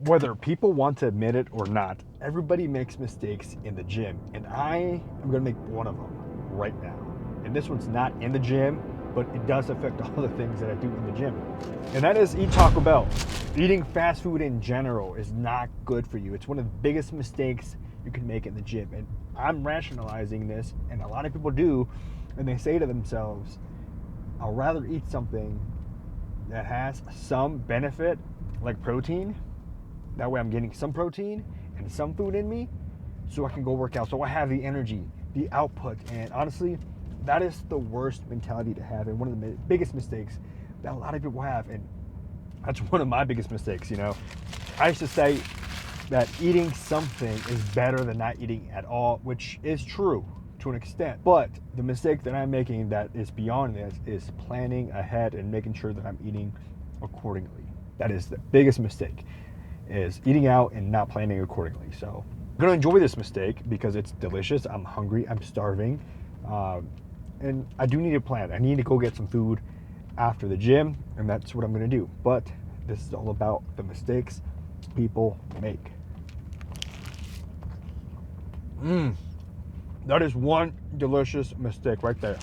Whether people want to admit it or not, everybody makes mistakes in the gym, and I am gonna make one of them right now. And this one's not in the gym, but it does affect all the things that I do in the gym. And that is eat Taco Bell. Eating fast food in general is not good for you. It's one of the biggest mistakes you can make in the gym. And I'm rationalizing this, and a lot of people do, and they say to themselves, I'll rather eat something that has some benefit, like protein. That way I'm getting some protein and some food in me so I can go work out, so I have the energy, the output. And honestly, that is the worst mentality to have, and one of the biggest mistakes that a lot of people have. And that's one of my biggest mistakes, you know. I used to say that eating something is better than not eating at all, which is true to an extent. But the mistake that I'm making that is beyond this is planning ahead and making sure that I'm eating accordingly. That is the biggest mistake, is eating out and not planning accordingly. So I'm gonna enjoy this mistake because it's delicious. I'm hungry, I'm starving, and I do need a plan. I need to go get some food after the gym, and that's what I'm gonna do. But this is all about the mistakes people make. That is one delicious mistake right there.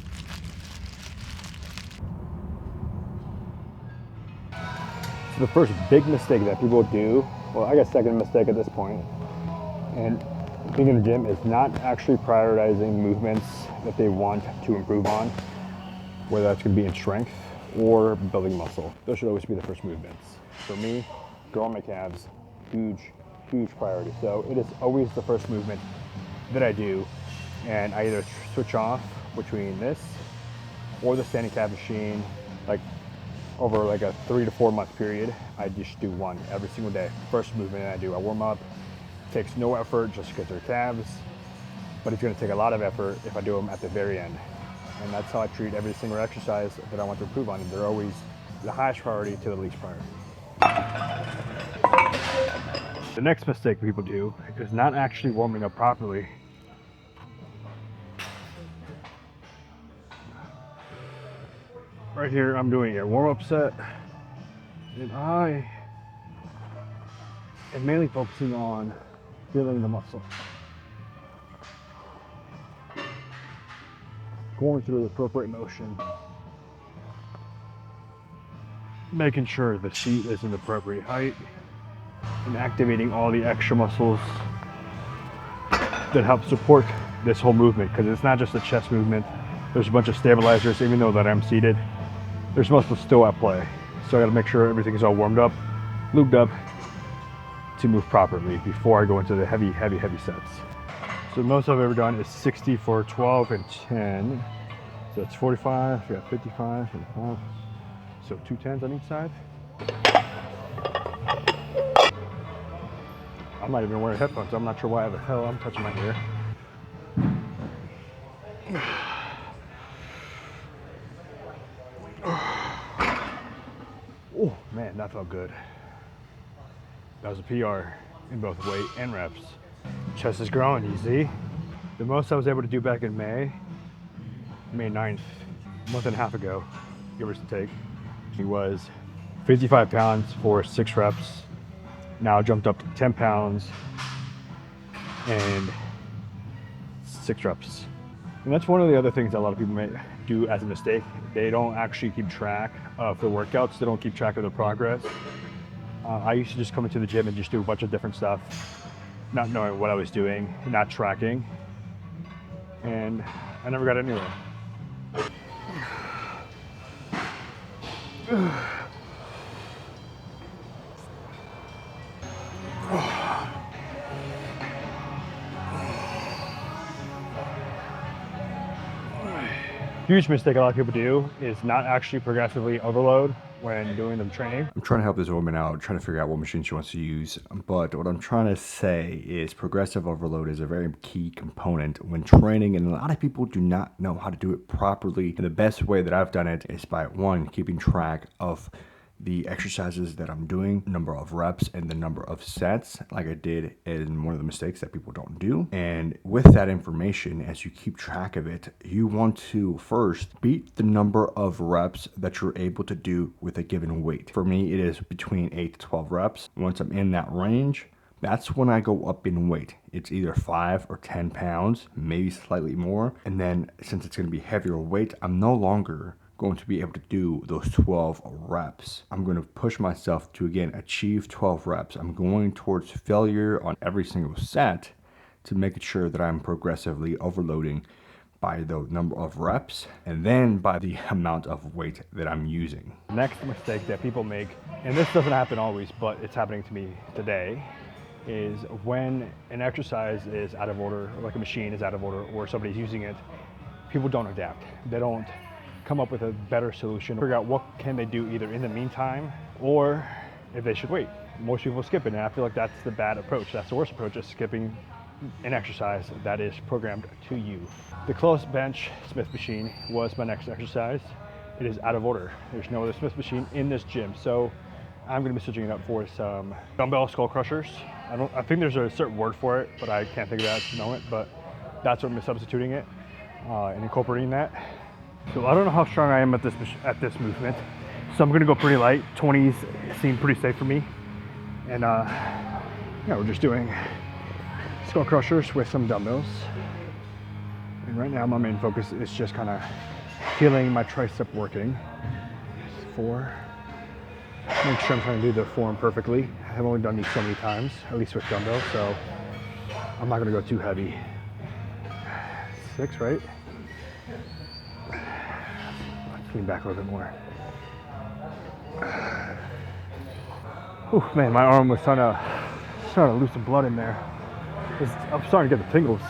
So the first big mistake that people do, well, I guess second mistake at this point, and being in the gym, is not actually prioritizing movements that they want to improve on, whether that's going to be in strength or building muscle. Those should always be the first movements. For me, growing my calves, huge priority. So it is always the first movement that I do, and I either switch off between this or the standing calf machine, like over like a 3 to 4 month period. I just do one every single day. First movement I do, I warm up. Takes no effort just because they're calves, but it's going to take a lot of effort if I do them at the very end. And that's how I treat every single exercise that I want to improve on. And they're always the highest priority to the least priority. The next mistake people do is not actually warming up properly. Right here, I'm doing a warm-up set, and I am mainly focusing on building the muscle. Going through the appropriate motion. Making sure the seat is in the appropriate height, and activating all the extra muscles that help support this whole movement, because it's not just a chest movement. There's a bunch of stabilizers. Even though that I'm seated, there's muscles still at play. So I gotta make sure everything is all warmed up, lubed up, to move properly before I go into the heavy sets. So the most I've ever done is 60 for 12 and 10. So that's 45, we got 55, 55. So 2 10s on each side. I'm not even wearing headphones, so I'm not sure why the hell I'm touching my ear. Oh man, that felt good. That was a PR in both weight and reps. Chest is growing, you see? The most I was able to do back in May 9th, a month and a half ago, give or take, it was 55 pounds for 6 reps. Now I jumped up to 10 pounds and 6 reps. And that's one of the other things that a lot of people may do as a mistake. They don't actually keep track of the workouts. They don't keep track of the progress. I used to just come into the gym and just do a bunch of different stuff, not knowing what I was doing, not tracking, and I never got anywhere. Huge mistake a lot of people do is not actually progressively overload when doing the training. I'm trying to help this woman out, trying to figure out what machine she wants to use. But what I'm trying to say is progressive overload is a very key component when training, and a lot of people do not know how to do it properly. And the best way that I've done it is by, one, keeping track of the exercises that I'm doing, number of reps and the number of sets, like I did in one of the mistakes that people don't do. And with that information, as you keep track of it, you want to first beat the number of reps that you're able to do with a given weight. For me, it is between 8 to 12 reps. Once I'm in that range, that's when I go up in weight. It's either 5 or 10 pounds, maybe slightly more. And then since it's going to be heavier weight, I'm no longer going to be able to do those 12 reps. I'm going to push myself to, again, achieve 12 reps. I'm going towards failure on every single set to make sure that I'm progressively overloading by the number of reps and then by the amount of weight that I'm using. Next mistake that people make, and this doesn't happen always, but it's happening to me today, is when an exercise is out of order, or like a machine is out of order, or somebody's using it, people don't adapt. They don't come up with a better solution, figure out what can they do either in the meantime or if they should wait. Most people skip it, and I feel like that's the bad approach. That's the worst approach, is skipping an exercise that is programmed to you. The close bench Smith machine was my next exercise. It is out of order. There's no other Smith machine in this gym, so I'm going to be switching it up for some dumbbell skull crushers. I think there's a certain word for it, but I can't think of that at the moment, but that's what I'm substituting it and incorporating that. So I don't know how strong I am at this movement, so I'm going to go pretty light. 20s seem pretty safe for me, and yeah, we're just doing skull crushers with some dumbbells. And right now my main focus is just kind of feeling my tricep working. 4. Make sure I'm trying to do the form perfectly. I've only done these so many times, at least with dumbbells, so I'm not gonna go too heavy. 6, right? Let's lean back a little bit more. Oh man, my arm was starting to lose some blood in there. I'm starting to get the tingles.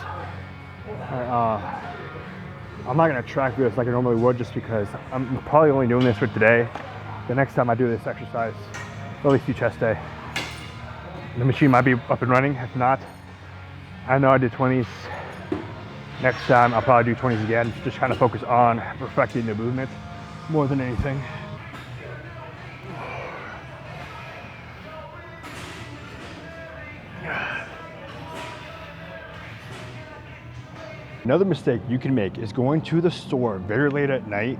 I'm not gonna track this like I normally would, just because I'm probably only doing this for today. The next time I do this exercise, at least do chest day. The machine might be up and running. If not, I know I did 20s. Next time I'll probably do 20s again. Just kind of focus on perfecting the movement more than anything. Another mistake you can make is going to the store very late at night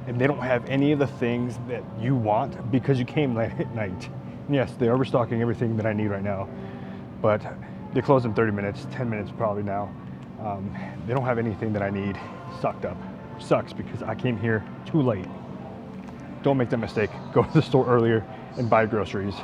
and they don't have any of the things that you want because you came late at night. And yes, they're overstocking everything that I need right now, but they close in 30 minutes, 10 minutes probably now. They don't have anything that I need stocked up. Sucks because I came here too late. Don't make that mistake. Go to the store earlier and buy groceries.